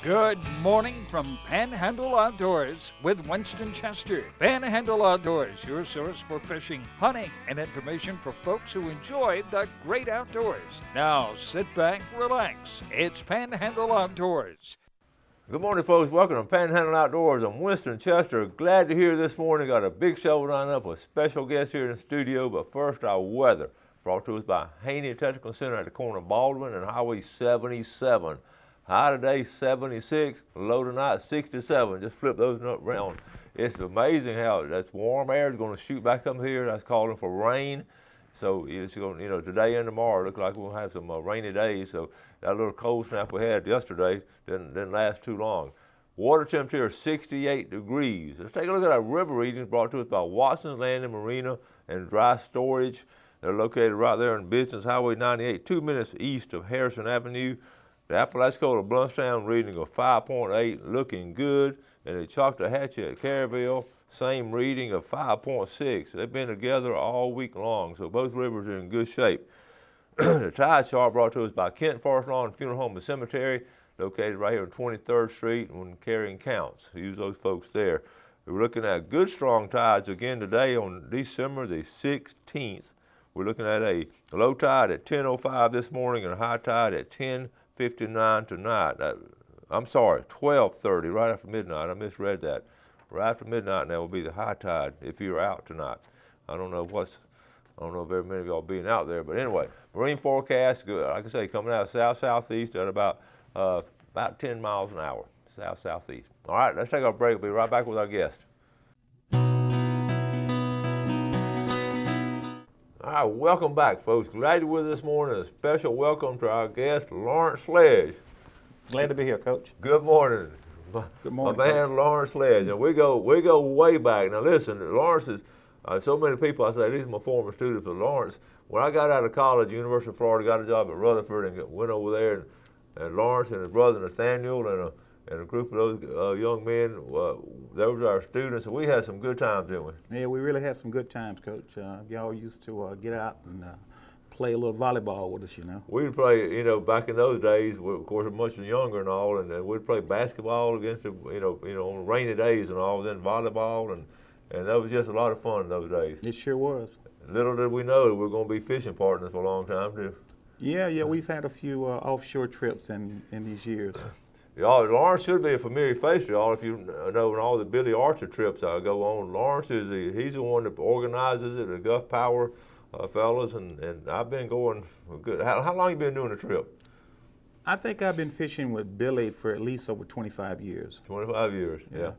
Good morning from Panhandle Outdoors with Winston Chester. Panhandle Outdoors, your source for fishing, hunting, and information for folks who enjoy the great outdoors. Now sit back, relax. It's Panhandle Outdoors. Good morning, folks. Welcome to Panhandle Outdoors. I'm Winston Chester. Glad to hear this morning. Got a big show lined up with special guests here in the studio. But first, our weather, brought to us by Haney Technical Center at the corner of Baldwin and Highway 77. High today, 76. Low tonight, 67. Just flip those around. It's amazing how that warm air is going to shoot back up here. That's calling for rain. So it's going, today and tomorrow look like we'll have some rainy days. So that little cold snap we had yesterday didn't last too long. Water temperature is 68 degrees. Let's take a look at our river readings brought to us by Watson's Landing Marina and Dry Storage. They're located right there on Business Highway 98, 2 minutes east of Harrison Avenue. The Apalachicola Bluntstown reading of 5.8, looking good. And the Choctawhatchee at Caryville, same reading of 5.6. They've been together all week long, so both rivers are in good shape. The tide chart brought to us by Kent Forest Lawn Funeral Home and Cemetery, located right here on 23rd Street when carrying counts. Use those folks there. We're looking at good strong tides again today on December the 16th. We're looking at a low tide at 10:05 this morning and a high tide at 10:59 tonight. I'm sorry, 12:30, right after midnight. I misread that. Right after midnight now will be the high tide if you're out tonight. I don't know if very many of y'all being out there, but anyway, marine forecast, good. Like I say, coming out of south-southeast at about 10 miles an hour, south-southeast. All right, let's take our break. We'll be right back with our guest. All right, welcome back, folks. Glad you're with us this morning. A special welcome to our guest, Lawrence Sledge. Glad to be here, Coach. Good morning. Good morning, my man, Coach. Lawrence Sledge. And we go way back. Now listen, Lawrence is, so many people, I say, these are my former students, but Lawrence, when I got out of college, University of Florida, got a job at Rutherford and went over there, and Lawrence and his brother Nathaniel and a group of those young men, those were our students, and we had some good times, didn't we? Yeah, we really had some good times, Coach. Y'all used to get out and play a little volleyball with us, We'd play, back in those days, of course, we're much younger and all, and we'd play basketball against, on rainy days and all, then volleyball, and that was just a lot of fun in those days. It sure was. Little did we know that we were going to be fishing partners for a long time, too. Yeah, we've had a few offshore trips in these years. Lawrence should be a familiar face to y'all if you know all the Billy Archer trips I go on. Lawrence he's the one that organizes it, the Gulf Power fellas, and I've been going good. How long you been doing the trip? I think I've been fishing with Billy for at least over 25 years. 25 years, yeah.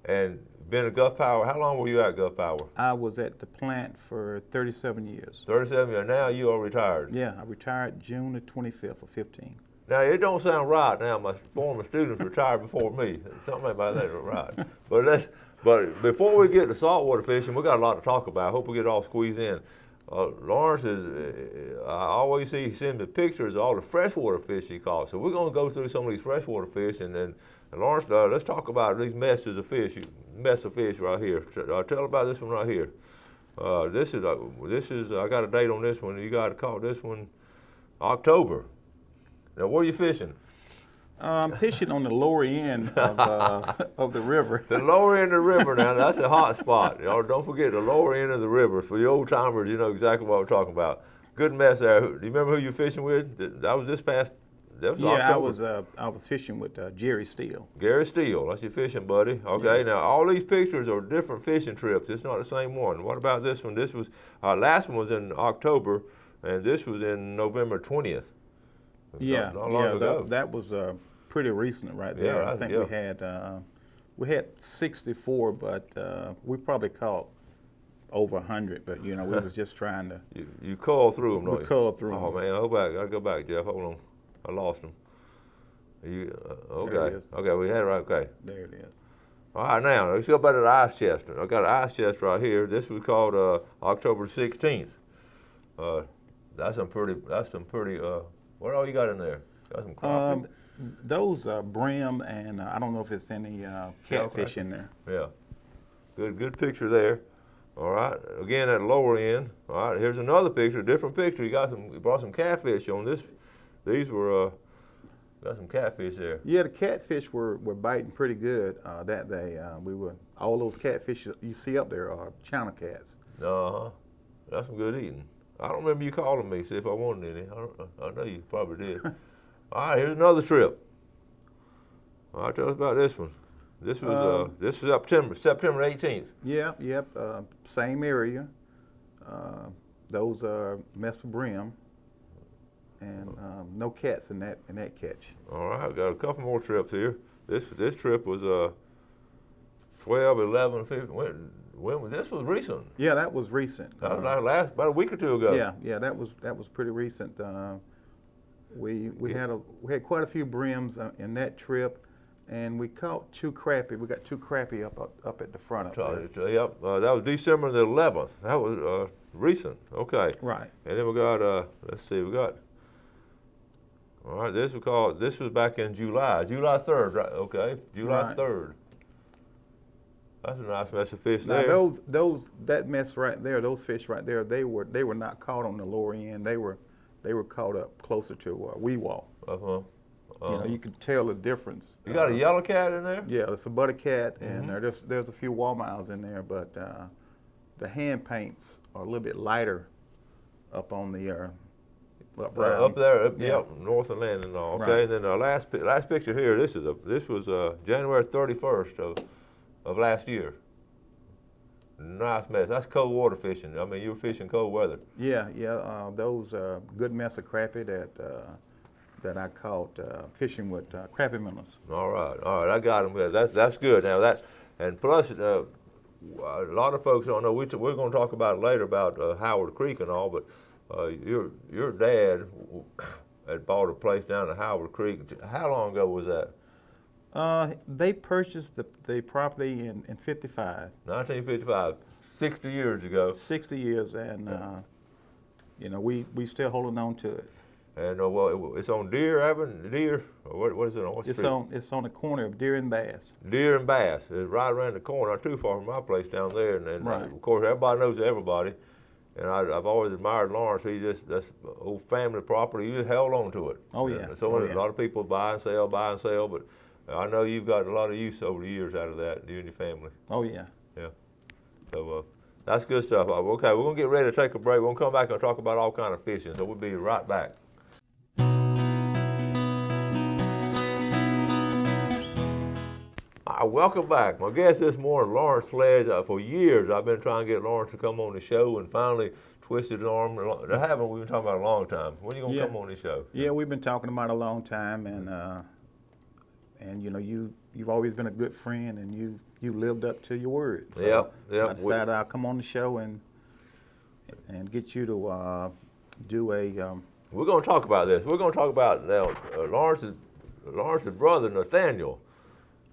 And been at Gulf Power, how long were you at Gulf Power? I was at the plant for 37 years. 37 years, now you are retired. Yeah, I retired June the 25th of 15. Now, it don't sound right now. My former students retired before me. Something about that ain't right. But before we get to saltwater fishing, we got a lot to talk about. I hope we get it all squeezed in. Lawrence I always see he sends me pictures of all the freshwater fish he caught. So we're going to go through some of these freshwater fish, and Lawrence, let's talk about these messes of fish. Mess of fish right here. Tell about this one right here. This is I got a date on this one. You got to call this one October. Now, where are you fishing? I'm fishing on the lower end of the river. The lower end of the river now, that's a hot spot. Y'all don't forget the lower end of the river. For you old timers, you know exactly what we're talking about. Good mess there. Do you remember who you're fishing with? That was October. I was fishing with Jerry Steele. Gary Steele, that's your fishing buddy. Okay, yeah. Now all these pictures are different fishing trips. It's not the same one. What about this one? This was, our last one was in October, and this was in November 20th. Not long ago. That was pretty recent right there. Yeah, I think we had 64, but we probably caught over 100. But we was just trying to. You culled through them, don't you? We culled through them. Oh man, I gotta go back, Jeff. Hold on, I lost them. Okay, There it is. okay, we had it right. Okay. There it is. All right, now let's go back to the ice chest. I got an ice chest right here. This was called October 16th. That's some pretty. What all you got in there? Got some crappie? Those brim, and I don't know if it's any catfish in there. Yeah, good picture there. All right, again at the lower end. All right, here's another picture, different picture. You brought some catfish on this. These were Got some catfish there. Yeah, the catfish were biting pretty good that day. All those catfish you see up there are channel cats. Uh-huh. That's some good eating. I don't remember you calling me, see if I wanted any. I know you probably did. All right, here's another trip. All right, tell us about this one. This was September 18th. Yeah, yep, same area. Those are Mesa brim, and no cats in that catch. All right, I've got a couple more trips here. This trip was 12, 11, 15. This was recent. Yeah, that was recent. That was about a week or two ago. Yeah, that was pretty recent. We had quite a few brims in that trip, and we caught 2 crappie. We got 2 crappie up at the front up there. Yep, that was December the 11th. That was recent. Okay. Right. And then we got let's see, we got. All right, this was back in July 3rd, right? Okay, July 3rd. That's a nice mess of fish there. Now that mess right there, those fish right there, they were not caught on the lower end. They were caught up closer to Weewall. You know, you could tell the difference. You got a yellow cat in there? Yeah, it's a buttercat, and there's a few wallmouths in there, but the hand paints are a little bit lighter up on the up there, yep, north of Landing. Okay, right. And then the last picture here. This was January 31st of last year. Nice mess. That's cold water fishing. I mean, you were fishing cold weather. Yeah. Those good mess of crappie that I caught fishing with crappie minnows. All right. I got them. That's good. Now and plus a lot of folks don't know. We're going to talk about it later about Howard Creek and all, but your dad had bought a place down at Howard Creek. How long ago was that? They purchased the property in 55. 1955, 60 years ago. 60 years, and you know, we still holding on to it. And well, it's on Deer Avenue, or what is it on? What street? It's on the corner of Deer and Bass. Deer and Bass. It's right around the corner, not too far from my place down there. And right. Of course, everybody knows everybody. And I've always admired Lawrence. That's old family property. You just held on to it. Oh yeah. And so a lot of people buy and sell, but I know you've got a lot of use over the years out of that, you and your family. Oh yeah. Yeah. So that's good stuff. Okay, we're gonna get ready to take a break. We're gonna come back and talk about all kind of fishing. So we'll be right back. Welcome back. My guest this morning, Lawrence Sledge. For years, I've been trying to get Lawrence to come on the show, and finally twisted his arm. We've been talking about a long time. When are you gonna come on the show? Yeah, we've been talking about a long time, and you know, you've always been a good friend, and you lived up to your word. So yep. I decided I'll come on the show and get you to do a. We're going to talk about this. We're going to talk about now Lawrence's brother Nathaniel,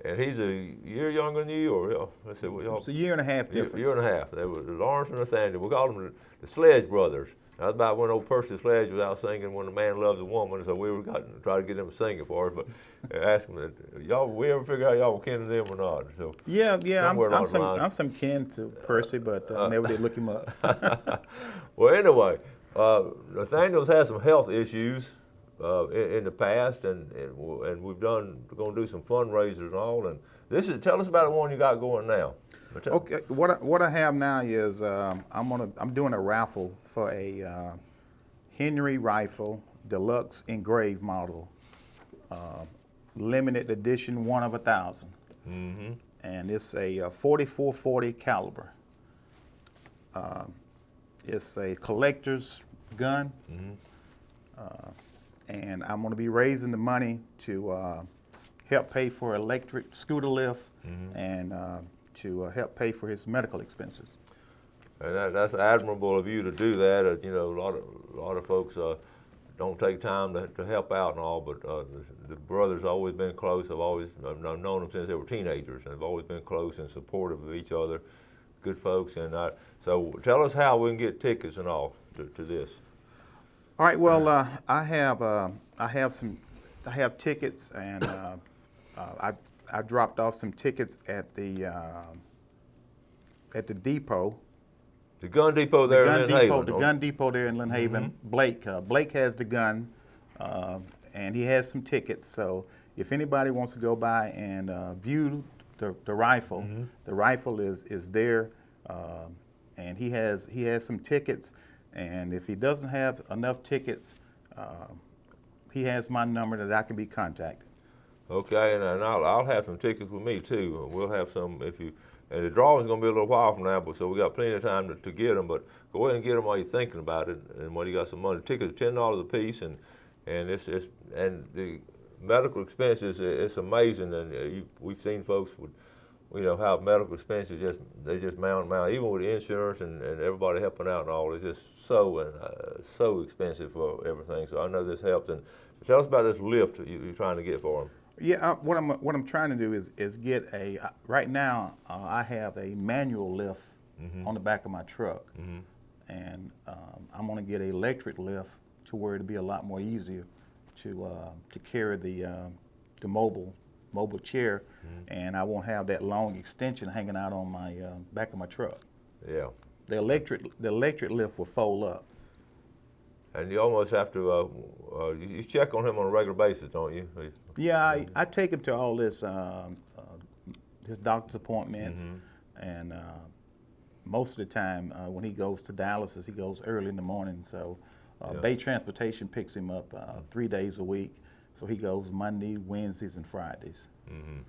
and he's a year younger than you, or let's see, it's a year and a half difference. Year and a half. They were Lawrence and Nathaniel. We called them the Sledge brothers. That's about when old Percy Sledge was out singing "When a Man Loves a Woman," so we were trying to get them to sing it for us. But ask them, we ever figure out y'all were kin to them or not? So yeah, I'm some kin to Percy, but I never did look him up. Well, anyway, Nathaniel's had some health issues in the past, and we're going to do some fundraisers and all. And tell us about the one you got going now. Okay, what I have now is I'm doing a raffle for a Henry rifle deluxe engraved model, limited edition 1 of 1,000, and it's a 4440 caliber. It's a collector's gun, and I'm going to be raising the money to help pay for electric scooter lift and to help pay for his medical expenses. And that's admirable of you to do that. You know, a lot of folks don't take time to help out and all, but the brothers have always been close. I've known them since they were teenagers, and they've always been close and supportive of each other. Good folks, and so tell us how we can get tickets and all to this. All right. Well, I have tickets, and I dropped off some tickets at the depot. The gun depot there in Lynn Haven. The gun depot there in Lynn Haven. Blake has the gun, and he has some tickets. So if anybody wants to go by and view the rifle, the rifle is there, and he has some tickets. And if he doesn't have enough tickets, he has my number that I can be contacted. Okay, and I'll have some tickets with me too. We'll have some if you. And the drawing's going to be a little while from now, but so we got plenty of time to get them. But go ahead and get them while you're thinking about it, and when you got some money. The tickets are $10 a piece, and the medical expenses, it's amazing. And we've seen folks with, how medical expenses they just mount, even with the insurance and everybody helping out and all. It's just so expensive for everything. So I know this helps. And tell us about this lift you're trying to get for them. Yeah, what I'm trying to do is get right now I have a manual lift on the back of my truck, and I'm going to get an electric lift to where it'll be a lot more easier to carry the mobile chair, and I won't have that long extension hanging out on my back of my truck. Yeah. The electric lift will fold up. And you almost have to, you check on him on a regular basis, don't you? Yeah, I take him to all his doctor's appointments, and most of the time when he goes to dialysis, he goes early in the morning. So Bay Transportation picks him up 3 days a week. So he goes Monday, Wednesdays, and Fridays. And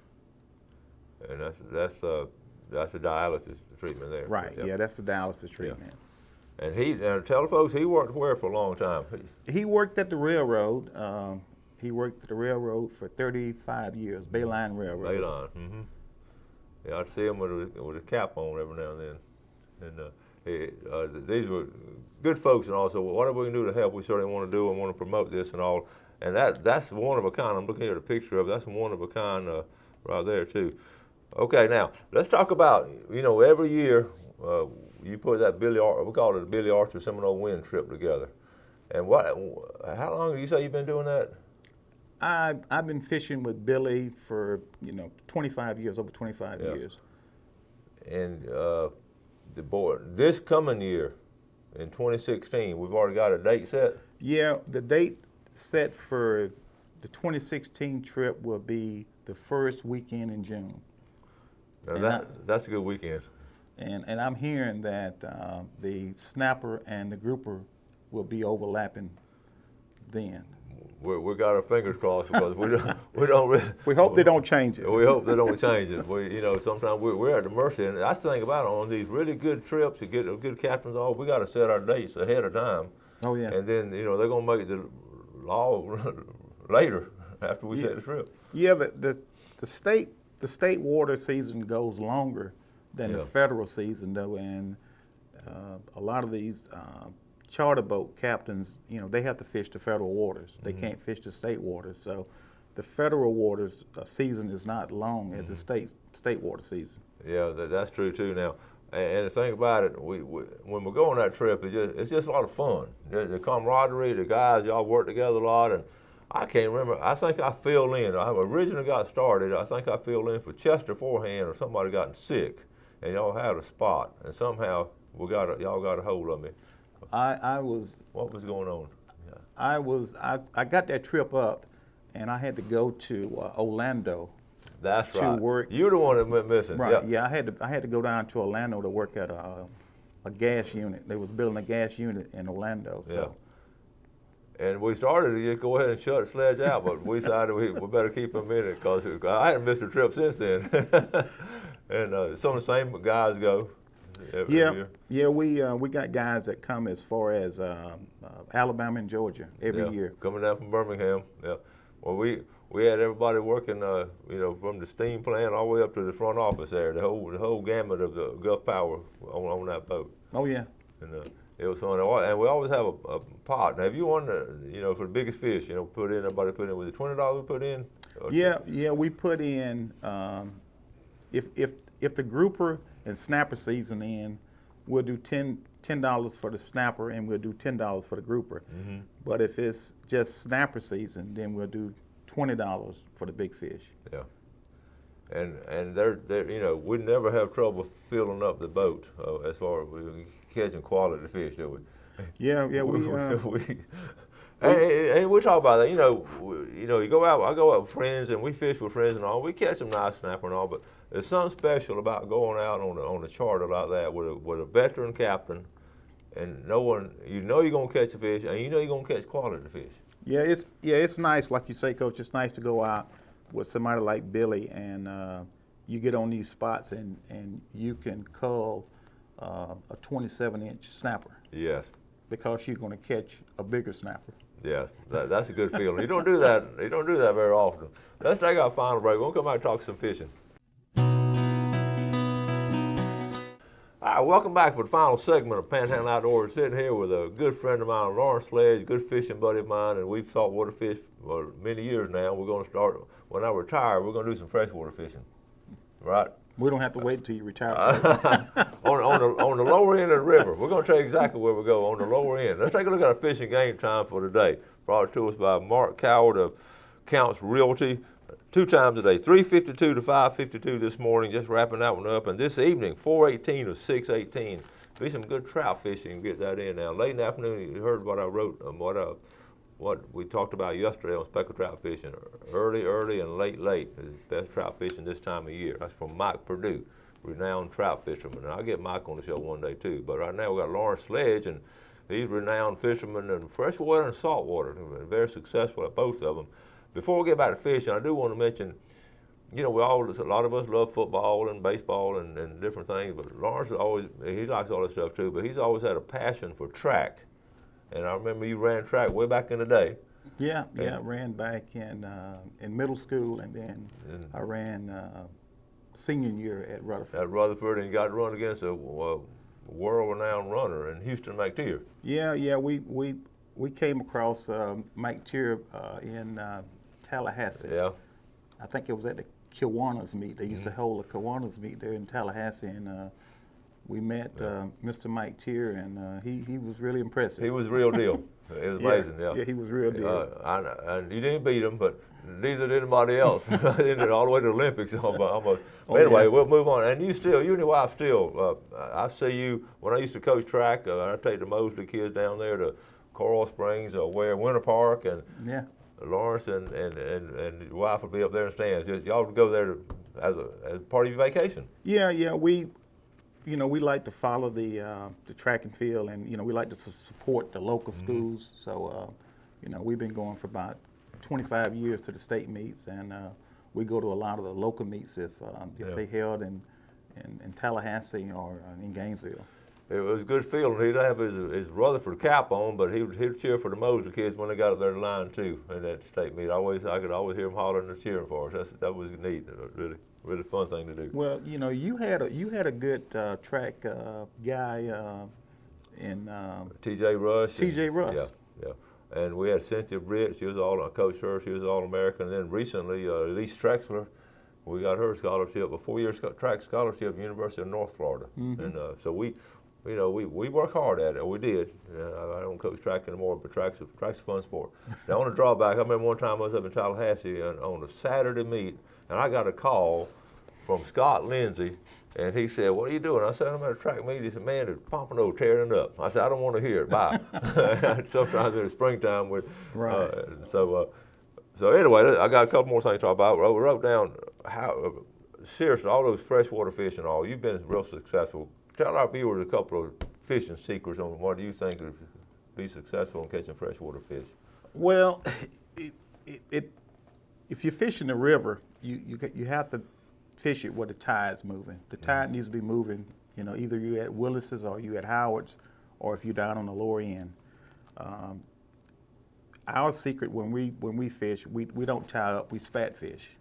that's the dialysis treatment there. Right. Yeah, that's the dialysis treatment. Yeah. And tell the folks he worked where for a long time? He worked at the railroad. He worked at the railroad for 35 years, Bayline Railroad. Bayline. Yeah, I see him with a cap on every now and then. And these were good folks, and also whatever we can do to help, we certainly want to do and want to promote this and all. And that's one of a kind. I'm looking at a picture of. That's one of a kind right there too. Okay, now let's talk about every year you put that we call it a Billy Archer Seminole Wind trip together. And how long do you say you've been doing that? I've been fishing with Billy for 25 years, over 25 years. And this coming year, in 2016, we've already got a date set. Yeah, the date set for the 2016 trip will be the first weekend in June. Now that's a good weekend. And I'm hearing that the snapper and the grouper will be overlapping then. We got our fingers crossed because we don't really. We hope they don't change it. We hope they don't change it. Sometimes we're at the mercy, and that's the thing about it. On these really good trips to get good captains off, we got to set our dates ahead of time. Oh yeah. And then they're gonna make the law later after we set the trip. Yeah, the state water season goes longer than the federal season though, and a lot of these charter boat captains, they have to fish the federal waters. They can't fish the state waters. So the federal waters season is not long as the state water season. Yeah, that's true too. Now, and the thing about it, when we go on that trip, it's just a lot of fun. The camaraderie, the guys, y'all work together a lot, and I can't remember. I think I filled in. I originally got started. I think I filled in for Chester forehand, or somebody got sick, and y'all had a spot, and somehow y'all got a hold of me. I was. What was going on? Yeah. I got that trip up, and I had to go to Orlando. That's to right. work. You're the one that went missing. Right. Yeah. I had to go down to Orlando to work at a gas unit. They was building a gas unit in Orlando. So. Yeah. And we started to just go ahead and shut Sledge out, but we decided we better keep him in it because I hadn't missed a trip since then. And some of the same guys go. Every year. Yeah, we got guys that come as far as Alabama and Georgia every year. Coming down from Birmingham. Yeah. Well, we had everybody working, from the steam plant all the way up to the front office there. The whole gamut of the Gulf Power on that boat. Oh yeah. And it was fun. And we always have a pot. Now, if you want to, for the biggest fish, everybody put in. Was it $20 we put in? Yeah, we put in. If the grouper and snapper season in, we'll do $10 for the snapper and we'll do $10 for the grouper. But if it's just snapper season, then we'll do $20 for the big fish. Yeah. And they're we never have trouble filling up the boat as far as catching quality fish, do we? Yeah, And we talk about that. You go out. I go out with friends, and we fish with friends and all. We catch some nice snapper and all, but there's something special about going out on a charter like that with a veteran captain, and no one. You know you're gonna catch a fish, and you know you're gonna catch quality fish. Yeah, it's nice, like you say, Coach. It's nice to go out with somebody like Billy, and you get on these spots, and you can cull a 27-inch snapper. Yes. Because you're going to catch a bigger snapper. Yeah, that's a good feeling. You don't do that. You don't do that very often. Let's take our final break. We'll come back and talk some fishing. All right, welcome back for the final segment of Panhandle Outdoors. Sitting here with a good friend of mine, Lawrence Sledge, good fishing buddy of mine, and we've saltwater fished for many years now. We're going to start, when I retire, we're going to do some freshwater fishing, right? We don't have to wait until you retire. on the lower end of the river. We're going to tell you exactly where we go, on the lower end. Let's take a look at our fishing game time for today. Brought to us by Mark Coward of Counts Realty. 2 times a day, 3:52 to 5:52 this morning, just wrapping that one up. And this evening, 4:18 to 6:18. Be some good trout fishing, get that in now. Late in the afternoon, you heard what I wrote, what we talked about yesterday on speckled trout fishing. Early, and late is best trout fishing this time of year. That's from Mike Perdue, renowned trout fisherman. And I'll get Mike on the show one day too. But right now we got Lawrence Sledge, and he's a renowned fisherman in freshwater and saltwater. Very successful at both of them. Before we get back to fishing, I do want to mention, a lot of us love football and baseball and different things, but Lawrence he likes all this stuff too, but he's always had a passion for track. And I remember you ran track way back in the day. Yeah, I ran back in middle school, and then I ran senior year at Rutherford. At Rutherford, and you got to run against a world-renowned runner in Houston McTeer. Yeah, we came across Mike Tier in Tallahassee. Yeah. I think it was at the Kiwanis meet. They used to hold a Kiwanis meet there in Tallahassee, and we met Mr. Mike Tier, and he was really impressive. He was the real deal. It was amazing. Yeah, he was real deal. And you didn't beat him, but neither did anybody else. All the way to the Olympics almost. Oh, anyway, yeah. We'll move on. And you and your wife still, I see you, when I used to coach track, I take the Mosley kids down there to Coral Springs or Winter Park, and yeah. Lawrence and your wife will be up there in the stands. Y'all would go there as part of your vacation. Yeah. We like to follow the track and field, and we like to support the local schools. So we've been going for about 25 years to the state meets, and we go to a lot of the local meets if they held in Tallahassee or in Gainesville. It was a good feeling. He'd have his Rutherford cap on, but he'd cheer for the Mosley kids when they got up there to line too in that state meet. I could always hear them hollering and cheering for us. That was neat. Really fun thing to do. Well, you had a good track guy in T.J. Rush. T.J. Rush. Yeah. And we had Cynthia Britt. She was I coached her. She was All-American. And then recently, Elise Trexler. We got her scholarship, a 4-year track scholarship at the University of North Florida. And so we work hard at it. We did. I don't coach track anymore, but track's a fun sport. The only drawback, I remember one time I was up in Tallahassee on a Saturday meet, and I got a call from Scott Lindsay, and he said, "What are you doing?" I said, "I'm at a track meet." He said, "Man, the pompano tearing it up." I said, "I don't want to hear it. Bye." Sometimes in the springtime, right. So anyway, I got a couple more things to talk about. We wrote down how seriously all those freshwater fish and all. You've been real successful. Tell our viewers a couple of fishing secrets on what do you think would be successful in catching freshwater fish. Well, if you fish in the river, you have to fish it where the tide's moving. The tide needs to be moving. Either you're at Willis's or you at Howard's, or if you're down on the lower end. Our secret when we fish, we don't tie up. We spat fish,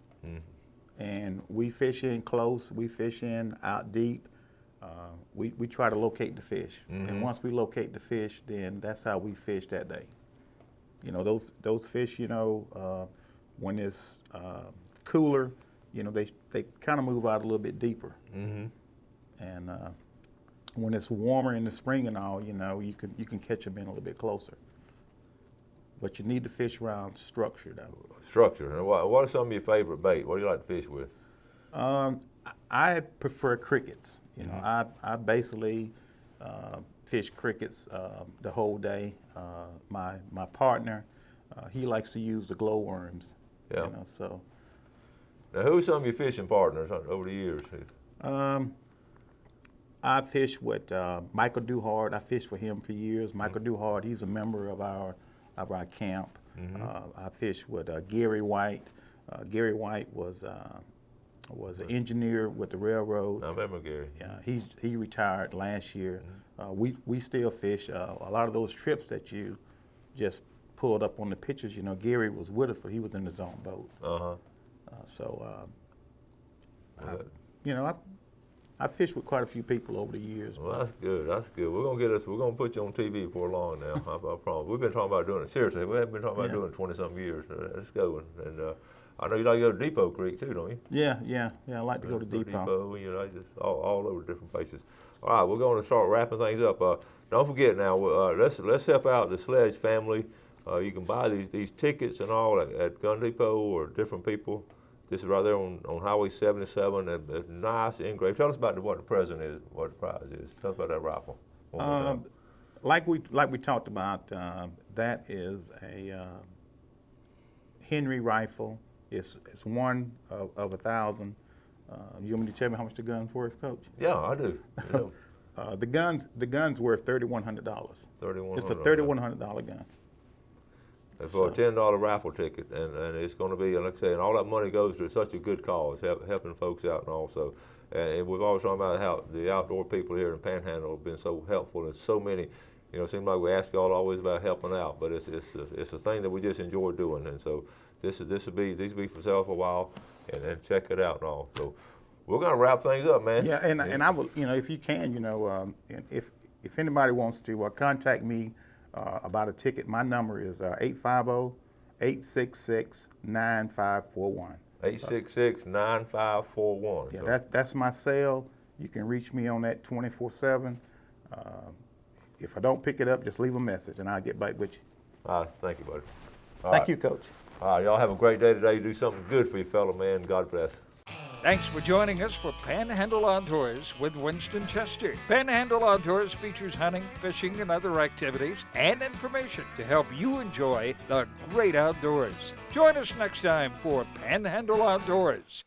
and we fish in close. We fish in out deep. We try to locate the fish, and once we locate the fish, then that's how we fish that day. Those fish, when it's cooler, they kind of move out a little bit deeper. And when it's warmer in the spring and all, you can catch them in a little bit closer. But you need to fish around structure, though. Structure. And what are some of your favorite bait? What do you like to fish with? I prefer crickets. I basically fish crickets the whole day. My partner, he likes to use the glowworms. Yeah. You know, so. Now, who's some of your fishing partners over the years? I fished with Michael Duhart. I fished for him for years. Michael Duhart, he's a member of our camp. I fished with Gary White. Gary White was an engineer with the railroad. I remember Gary. Yeah, he retired last year. We still fish. A lot of those trips that you just pulled up on the pictures, you know, Gary was with us, but he was in the zone boat. You know, I've fished with quite a few people over the years. Well, that's good. That's good. We're gonna put you on TV before long now. I promise. We've been talking about doing it. Seriously, we haven't been talking about doing it 20-something years. Let's go. And I know you like to go to Depot Creek too, don't you? Yeah. I like to go to Depot. You know, just all over different places. All right, we're going to start wrapping things up. Don't forget now. Let's help out the Sledge family. You can buy these tickets and all at Gun Depot or different people. This is right there on Highway 77. It's nice, engraved. Tell us about what the present is, what the prize is. Tell us about that rifle. Like we talked about, that is a Henry rifle. It's one of 1,000. You want me to tell me how much the gun's worth, Coach? Yeah, I do. You know. The gun's worth $3,100. $3,100. It's a $3,100 gun. It's for a $10 raffle ticket, and it's going to be, like I say, and all that money goes to such a good cause, helping folks out, and also, and we've always talked about how the outdoor people here in Panhandle have been so helpful, and so many, you know, it seems like we ask y'all always about helping out, but it's a thing that we just enjoy doing, and so these will be for sale for a while, and check it out and all. So we're going to wrap things up, man. Yeah, and I will, you know, if you can, you know, if anybody wants to contact me about a ticket, my number is 850-866-9541. 866-9541. Yeah, that's my cell. You can reach me on that 24/7. If I don't pick it up, just leave a message and I'll get back with you. All right, thank you, buddy. Thank you, Coach. All right, y'all have a great day today. Do something good for your fellow man. God bless. Thanks for joining us for Panhandle Outdoors with Winston Chester. Panhandle Outdoors features hunting, fishing, and other activities and information to help you enjoy the great outdoors. Join us next time for Panhandle Outdoors.